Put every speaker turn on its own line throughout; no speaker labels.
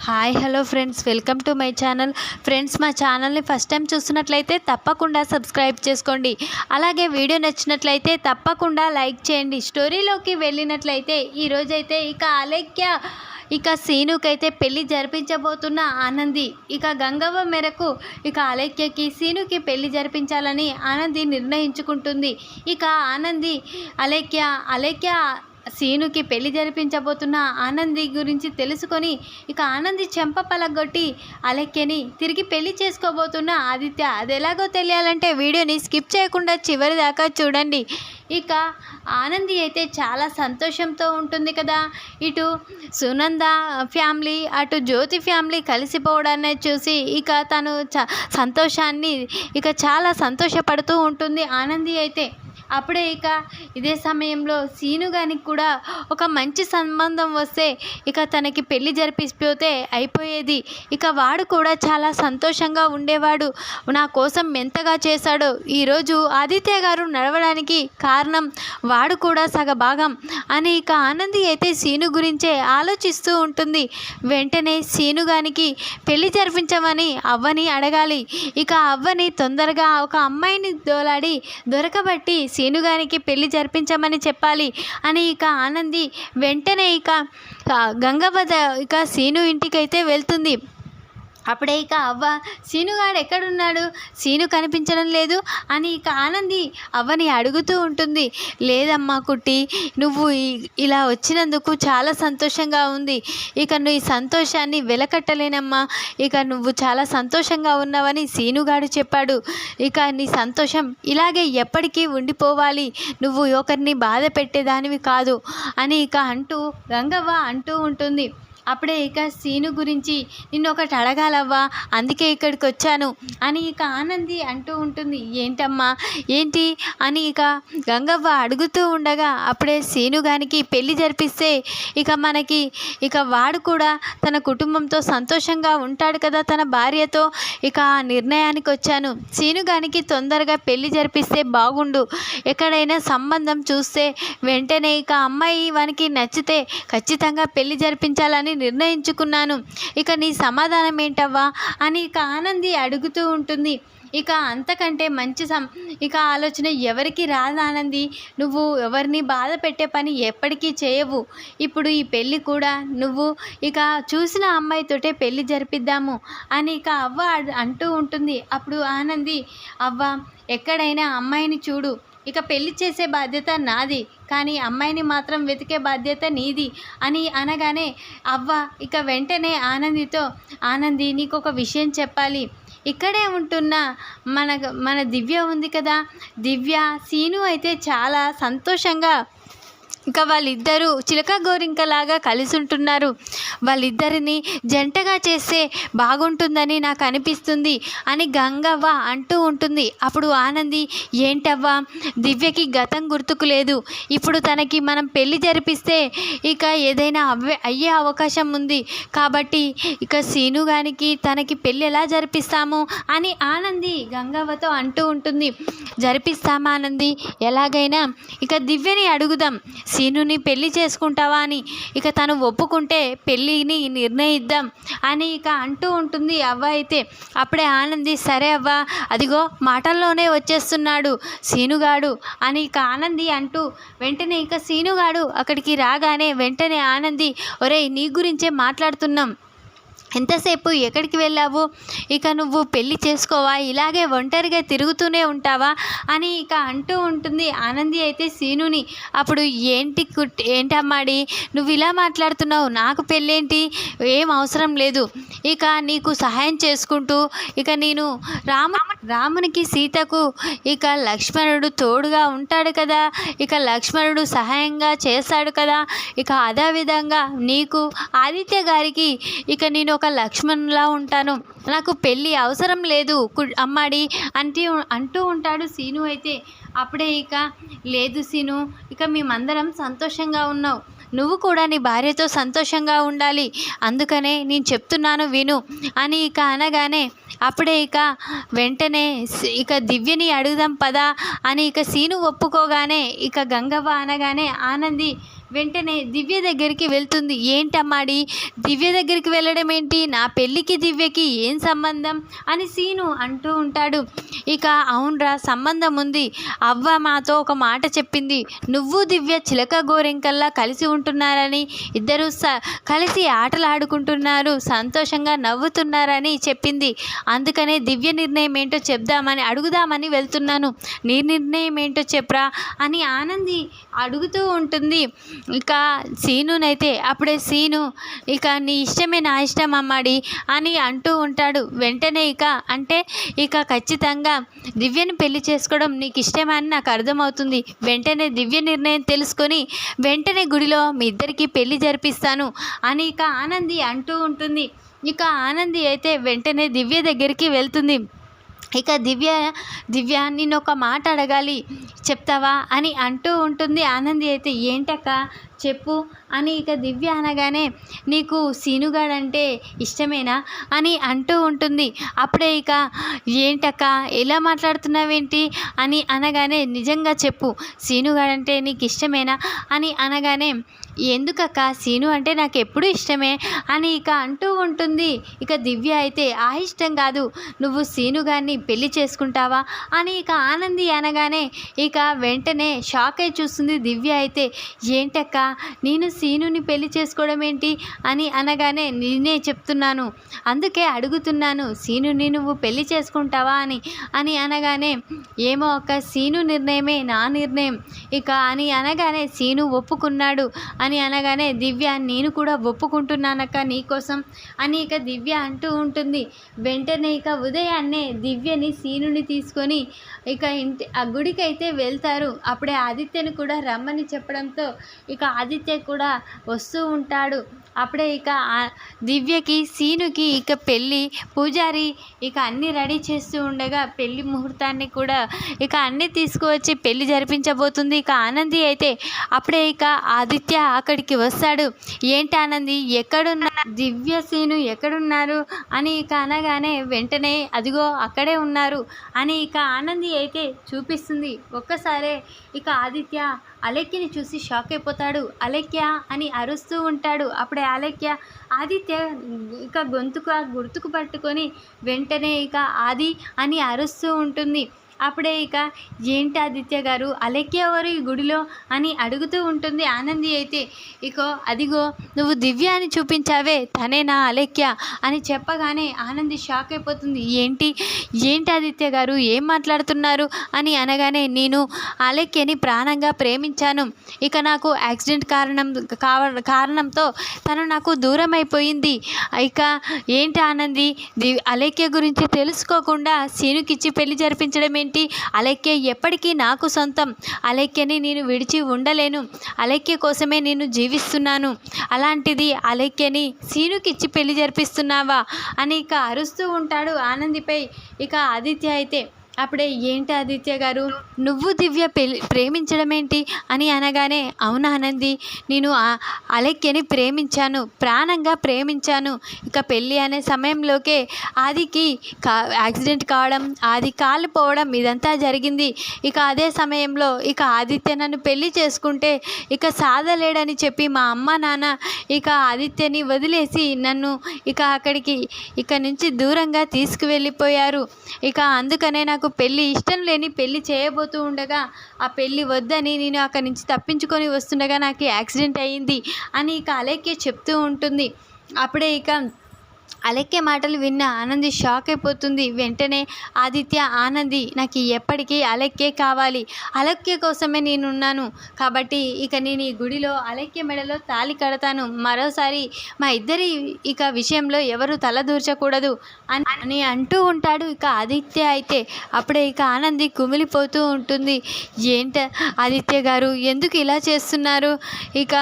Hi hello friends, welcome to my channel. Friends, మా ఛానల్ని first time చూస్తున్నట్లయితే తప్పకుండా సబ్స్క్రైబ్ చేసుకోండి. అలాగే వీడియో నచ్చినట్లయితే తప్పకుండా లైక్ చేయండి. స్టోరీలోకి వెళ్ళినట్లయితే ఈరోజైతే సీనుకైతే పెళ్ళి జరిపించబోతున్న ఆనంది గంగవ్వ మేరకు అలేఖ్యకి సీనుకి పెళ్ళి జరిపించాలని ఆనంది నిర్ణయించుకుంటుంది. ఆనంది అలేఖ్య సీనుకి పెళ్లి జరిపించబోతున్న ఆనంది గురించి తెలుసుకొని ఆనంది చెంప పలగొట్టి అలేఖ్యని తిరిగి పెళ్లి చేసుకోబోతున్న ఆదిత్య. అది ఎలాగో తెలియాలంటే వీడియోని స్కిప్ చేయకుండా చివరి దాకా చూడండి. ఆనంది అయితే చాలా సంతోషంతో ఉంటుంది కదా. ఇటు సునంద ఫ్యామిలీ, అటు జ్యోతి ఫ్యామిలీ కలిసిపోవడాన్ని చూసి తను సంతోషాన్ని చాలా సంతోషపడుతూ ఉంటుంది ఆనంది అయితే. అప్పుడే ఇదే సమయంలో సీను గానికి కూడా ఒక మంచి సంబంధం వస్తే తనకి పెళ్లి జరిపిపోతే అయిపోయేది. వాడు కూడా చాలా సంతోషంగా ఉండేవాడు. నా కోసం ఎంతగా చేశాడో ఈరోజు ఆదిత్య గారు నడవడానికి కారణం వాడు కూడా సగభాగం అని ఆనంది అయితే సీను గురించే ఆలోచిస్తూ ఉంటుంది. వెంటనే సీను గానికి పెళ్లి జరిపించమని అవ్వని అడగాలి. అవ్వని తొందరగా ఒక అమ్మాయిని దొరకబట్టి సీనుగానికి పెళ్లి జరిపించమని చెప్పాలి అని ఆనంది వెంటనే గంగవ్వ సీను ఇంటికైతే వెళ్తుంది. అప్పుడే అవ్వ, సీనుగాడు ఎక్కడున్నాడు, సీను కనిపించడం లేదు అని ఆనంది అవ్వని అడుగుతూ ఉంటుంది. లేదమ్మా కుట్టి, నువ్వు ఇలా వచ్చినందుకు చాలా సంతోషంగా ఉంది. నువ్వు ఈ సంతోషాన్ని వెలకట్టలేనమ్మా. నువ్వు చాలా సంతోషంగా ఉన్నావని సీనుగాడు చెప్పాడు. నీ సంతోషం ఇలాగే ఎప్పటికీ ఉండిపోవాలి. నువ్వు ఒకరిని బాధ పెట్టేదానివి కాదు అని అంటూ గంగవ్వ అంటూ ఉంటుంది. అప్పుడే సీను గురించి నిన్ను ఒకటి అడగాలవ్వా, అందుకే ఇక్కడికి వచ్చాను అని ఆనంది అంటూ ఉంటుంది. ఏంటమ్మా, ఏంటి అని గంగవ్వ అడుగుతూ ఉండగా అప్పుడే సీను గానికి పెళ్లి జరిపిస్తే మనకి వాడు కూడా తన కుటుంబంతో సంతోషంగా ఉంటాడు కదా, తన భార్యతో. ఆ నిర్ణయానికి వచ్చాను. సీను గానికి తొందరగా పెళ్లి జరిపిస్తే బాగుండు. ఎక్కడైనా సంబంధం చూస్తే వెంటనే అమ్మాయి వానికి నచ్చితే ఖచ్చితంగా పెళ్లి జరిపించాలని నిర్ణయించుకున్నాను. నీ సమాధానం ఏంటవ్వా అని ఆనంది అడుగుతూ ఉంటుంది. అంతకంటే మంచి ఆలోచన ఎవరికి రాదు ఆనంది. నువ్వు ఎవరిని బాధ పెట్టే పని ఎప్పటికీ చేయవు. ఇప్పుడు ఈ పెళ్ళి కూడా నువ్వు చూసిన అమ్మాయితోటే పెళ్ళి జరిపిద్దాము అని అవ్వ అంటూ ఉంటుంది. అప్పుడు ఆనంది, అవ్వ ఎక్కడైనా అమ్మాయిని చూడు, పెళ్లి చేసే బాధ్యత నాది, కానీ అమ్మాయిని మాత్రం వెతికే బాధ్యత నీది అని అనగానే అవ్వ వెంటనే ఆనందితో, ఆనంది నీకు ఒక విషయం చెప్పాలి. ఇక్కడే ఉంటున్న మన దివ్య ఉంది కదా, దివ్య సీను అయితే చాలా సంతోషంగా వాళ్ళిద్దరూ చిలక గోరింకలాగా కలిసి ఉంటున్నారు. వాళ్ళిద్దరిని జంటగా చేస్తే బాగుంటుందని నాకు అనిపిస్తుంది అని గంగవ్వ అంటూ ఉంటుంది. అప్పుడు ఆనంది, ఏంటవ్వా, దివ్యకి గతం గుర్తుకు లేదు. ఇప్పుడు తనకి మనం పెళ్లి జరిపిస్తే ఏదైనా అయ్యే అవకాశం ఉంది. కాబట్టి సీను గానికి తనకి పెళ్ళి ఎలా జరిపిస్తాము అని ఆనంది గంగవ్వతో అంటూ ఉంటుంది. జరిపిస్తామా ఆనంది, ఎలాగైనా దివ్యని అడుగుదాం, సీనుని పెళ్లి చేసుకుంటావా అని. తను ఒప్పుకుంటే పెళ్ళిని నిర్ణయిద్దాం అని అంటూ ఉంటుంది అవ్వ అయితే. అప్పుడే ఆనంది, సరే అవ్వ, అదిగో మాటల్లోనే వచ్చేస్తున్నాడు సీనుగాడు అని ఆనంది అంటూ వెంటనే సీనుగాడు అక్కడికి రాగానే వెంటనే ఆనంది, ఒరేయ్ నీ గురించే మాట్లాడుతున్నాం, ఎంతసేపు ఎక్కడికి వెళ్ళావు, నువ్వు పెళ్ళి చేసుకోవా, ఇలాగే ఒంటరిగా తిరుగుతూనే ఉంటావా అని అంటూ ఉంటుంది ఆనంది అయితే సీనుని. అప్పుడు ఏంటమ్మాడి నువ్వు ఇలా మాట్లాడుతున్నావు, నాకు పెళ్ళేంటి, ఏం అవసరం లేదు. నీకు సహాయం చేసుకుంటూ నేను రామునికి సీతకు లక్ష్మణుడు తోడుగా ఉంటాడు కదా, లక్ష్మణుడు సహాయంగా చేస్తాడు కదా. అదేవిధంగా నీకు ఆదిత్య గారికి నేను ఒక లక్ష్మణులా ఉంటాను, నాకు పెళ్ళి అవసరం లేదు అమ్మాడి అంటూ ఉంటాడు సీను అయితే. అప్పుడే లేదు సీను, మేమందరం సంతోషంగా ఉన్నావు, నువ్వు కూడా నీ భార్యతో సంతోషంగా ఉండాలి, అందుకనే నేను చెప్తున్నాను విను అని అనగానే అప్పుడే వెంటనే దివ్యని అడుగుదాం పదా అని సీను ఒప్పుకోగానే గంగవ్వ అనగానే ఆనంది వెంటనే దివ్య దగ్గరికి వెళ్తుంది. ఏంటమ్మాడి, దివ్య దగ్గరికి వెళ్ళడం ఏంటి, నా పెళ్ళికి దివ్యకి ఏం సంబంధం అని సీను అంటూ ఉంటాడు. ఇక అవునరా, సంబంధం ఉంది. అవ్వ మాతో ఒక మాట చెప్పింది. నువ్వు దివ్య చిలక గోరెంకల్లా కలిసి ఉంటున్నారని, ఇద్దరు కలిసి ఆటలు ఆడుకుంటున్నారు, సంతోషంగా నవ్వుతున్నారని చెప్పింది. అందుకనే దివ్య నిర్ణయం ఏంటో అడుగుదామని వెళ్తున్నాను. నీ నిర్ణయం ఏంటో చెప్పరా అని ఆనంది అడుగుతూ ఉంటుంది. ఇక సీనునైతే అప్పుడే సీను ఇక నీ ఇష్టమే నా ఇష్టం అమ్మాడి అని అంటూ ఉంటాడు. వెంటనే ఇక ఖచ్చితంగా దివ్యను పెళ్లి చేసుకోవడం నీకు ఇష్టమని నాకు అర్థమవుతుంది. వెంటనే దివ్య నిర్ణయం తెలుసుకొని వెంటనే గుడిలో మీ ఇద్దరికి పెళ్లి జరిపిస్తాను అని ఇక ఆనంది అంటూ ఉంటుంది. ఇక ఆనంది అయితే వెంటనే దివ్య దగ్గరికి వెళ్తుంది. ఇక దివ్య నిన్ను ఒక మాట అడగాలి, చెప్తావా అని అంటూ ఉంటుంది. ఆనంది అయితే ఏంటక్క చెప్పు అని ఇక దివ్య అనగానే నీకు సీనుగాడంటే ఇష్టమేనా అని అంటూ ఉంటుంది. అప్పుడే ఇక ఏంటక్క ఎలా మాట్లాడుతున్నావేంటి అని అనగానే నిజంగా చెప్పు, సీనుగాడంటే నీకు ఇష్టమేనా అని అనగానే ఎందుకక్క, సీను అంటే నాకు ఎప్పుడూ ఇష్టమే అని ఇక అంటూ ఉంటుంది. ఇక దివ్య అయితే ఆ ఇష్టం కాదు, నువ్వు సీనుగాన్ని పెళ్లి చేసుకుంటావా అని ఇక ఆనంది అనగానే ఇక వెంటనే షాక్ అయి చూస్తుంది దివ్య అయితే. ఏంటక్క, నేను సీనుని పెళ్లి చేసుకోవడం ఏంటి అని అనగానే నేనే చెప్తున్నాను, అందుకే అడుగుతున్నాను, సీనుని నువ్వు పెళ్లి చేసుకుంటావా అని అనగానే ఏమో అక్క, సీను నిర్ణయమే నా నిర్ణయం ఇక అని అనగానే సీను ఒప్పుకున్నాడు అని అనగానే దివ్య నేను కూడా ఒప్పుకుంటున్నానక్క నీకోసం అని ఇక దివ్య అంటూ ఉంటుంది. వెంటనే ఇక ఉదయాన్నే దివ్యని సీనుని తీసుకొని ఇక ఆ గుడికి అయితే వెళ్తారు. అప్పుడే ఆదిత్యని కూడా రమ్మని చెప్పడంతో ఇక ఆదిత్య కూడా వస్తూ ఉంటాడు. అప్పుడే ఇక దివ్యకి సీనుకి ఇక పెళ్ళి పూజారి ఇక అన్నీ రెడీ చేస్తూ ఉండగా పెళ్లి ముహూర్తాన్ని కూడా ఇక అన్నీ తీసుకువచ్చి పెళ్లి జరిపించబోతుంది. ఇక ఆనంది అయితే అప్పుడే ఇక ఆదిత్య అక్కడికి వస్తాడు. ఏంటి ఆనంది, ఎక్కడున్నా దివ్య సీను ఎక్కడున్నారు అని ఇక అనగానే వెంటనే అదిగో అక్కడే ఉన్నారు అని ఇక ఆనంది అయితే చూపిస్తుంది. ఒక్కసారే ఇక ఆదిత్య అలెక్యని చూసి షాక్ అయిపోతాడు. అలెక్య అని అరుస్తూ ఉంటాడు. అప్పుడే అలెక్య ఆదిత్య ఇక గుర్తుకు పట్టుకొని వెంటనే ఇక ఆది అని అరుస్తూ ఉంటుంది. అప్పుడే ఇక ఏంటి ఆదిత్య గారు, అలెక్య ఎవరు ఈ గుడిలో అని అడుగుతూ ఉంటుంది. ఆనంది అయితే అదిగో నువ్వు దివ్య అని చూపించావే తనే నా అలెక్య అని చెప్పగానే ఆనంది షాక్ అయిపోతుంది. ఏంటి ఆదిత్య గారు ఏం మాట్లాడుతున్నారు అని అనగానే నేను అలెక్యని ప్రాణంగా ప్రేమించాను. ఇక నాకు యాక్సిడెంట్ కారణంతో తను నాకు దూరం అయిపోయింది. ఇక ఏంటి ఆనంది, అలెక్య గురించి తెలుసుకోకుండా సీనుకిచ్చి పెళ్లి జరిపించడం ఏంటి, అలెక్య ఎప్పటికీ నాకు సొంతం, అలెక్యని నేను విడిచి ఉండలేను, అలెక్య కోసమే నేను జీవిస్తున్నాను, అలాంటిది అలెక్యని సీనుకిచ్చి పెళ్లి జరిపిస్తున్నావా అని ఇక అరుస్తూ ఉంటాడు ఆనందిపై. ఇక ఆదిత్య అయితే అప్పుడే ఏంటి ఆదిత్య గారు, నువ్వు దివ్య ప్రేమించడం ఏంటి అని అనగానే అవునా ఆనంది, నేను అలెక్యని ప్రేమించాను, ప్రాణంగా ప్రేమించాను. ఇక పెళ్ళి అనే సమయంలోకే ఆదికి యాక్సిడెంట్ కావడం, ఆది కాలు పోవడం ఇదంతా జరిగింది. ఇక అదే సమయంలో ఇక ఆదిత్య నన్ను పెళ్ళి చేసుకుంటే ఇక సాధలేడని చెప్పి మా అమ్మ నాన్న ఇక ఆదిత్యని వదిలేసి నన్ను ఇక నుంచి దూరంగా తీసుకువెళ్ళిపోయారు. ఇక అందుకనే నాకు పెళ్ళి ఇష్టం లేని పెళ్ళి చేయబోతూ ఉండగా ఆ పెళ్ళి వద్దని నేను అక్కడి నుంచి తప్పించుకొని వస్తుండగా నాకు యాక్సిడెంట్ అయ్యింది అని ఇక అలెక్య చెప్తూ ఉంటుంది. అప్పుడే ఇక అలెక్య మాటలు విన్న ఆనంది షాక్ అయిపోతుంది. వెంటనే ఆదిత్య, ఆనంది నాకు ఎప్పటికీ అలెక్యే కావాలి, అలెక్య కోసమే నేనున్నాను కాబట్టి ఇక నేను ఈ గుడిలో అలెక్య మెడలో తాళి కడతాను, మరోసారి మా ఇద్దరి ఇక విషయంలో ఎవరు తలదూర్చకూడదు అని అంటూ ఉంటాడు. ఇక ఆదిత్య అయితే అప్పుడే ఇక ఆనంది కుమిలిపోతూ ఉంటుంది. ఆదిత్య గారు ఎందుకు ఇలా చేస్తున్నారు, ఇక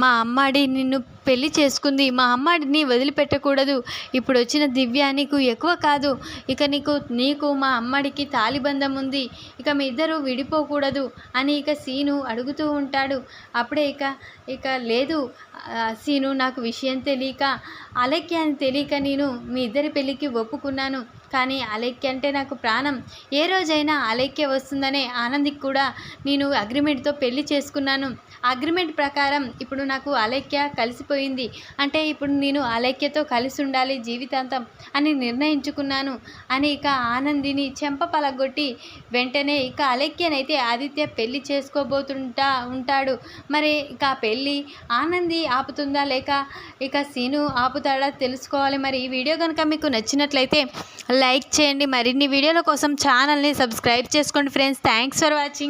మా అమ్మాడి నిన్ను పెళ్ళి చేసుకుంది, మా అమ్మాడిని వదిలిపెట్టకూడదు, ఇప్పుడు వచ్చిన దివ్య నీకు ఎక్కువ కాదు, ఇక నీకు మా అమ్మాడికి తాళిబంధం ఉంది, ఇక మీ ఇద్దరు విడిపోకూడదు అని ఇక సీను అడుగుతూ ఉంటాడు. అప్పుడే ఇక లేదు సీను, నాకు విషయం తెలియక అలెక్య అని తెలియక నేను మీ ఇద్దరి పెళ్ళికి ఒప్పుకున్నాను, కానీ అలెక్య అంటే నాకు ప్రాణం, ఏ రోజైనా అలెక్య వస్తుందనే ఆనందికి కూడా నేను అగ్రిమెంట్తో పెళ్లి చేసుకున్నాను, అగ్రిమెంట్ ప్రకారం ఇప్పుడు నాకు అలేఖ్య కలిసిపోయింది, అంటే ఇప్పుడు నేను అలేఖ్యతో కలిసి ఉండాలి జీవితాంతం అని నిర్ణయించుకున్నాను అని ఇక ఆనందిని చెంప పలగొట్టి వెంటనే ఇక అలేఖ్యనైతే ఆదిత్య పెళ్లి ఉంటాడు. మరి ఇక పెళ్ళి ఆనంది ఆపుతుందా లేక ఇక సీను ఆపుతాడా తెలుసుకోవాలి. మరి ఈ వీడియో కనుక మీకు నచ్చినట్లయితే లైక్ చేయండి. మరిన్ని వీడియోల కోసం ఛానల్ని సబ్స్క్రైబ్ చేసుకోండి ఫ్రెండ్స్. Thanks for watching.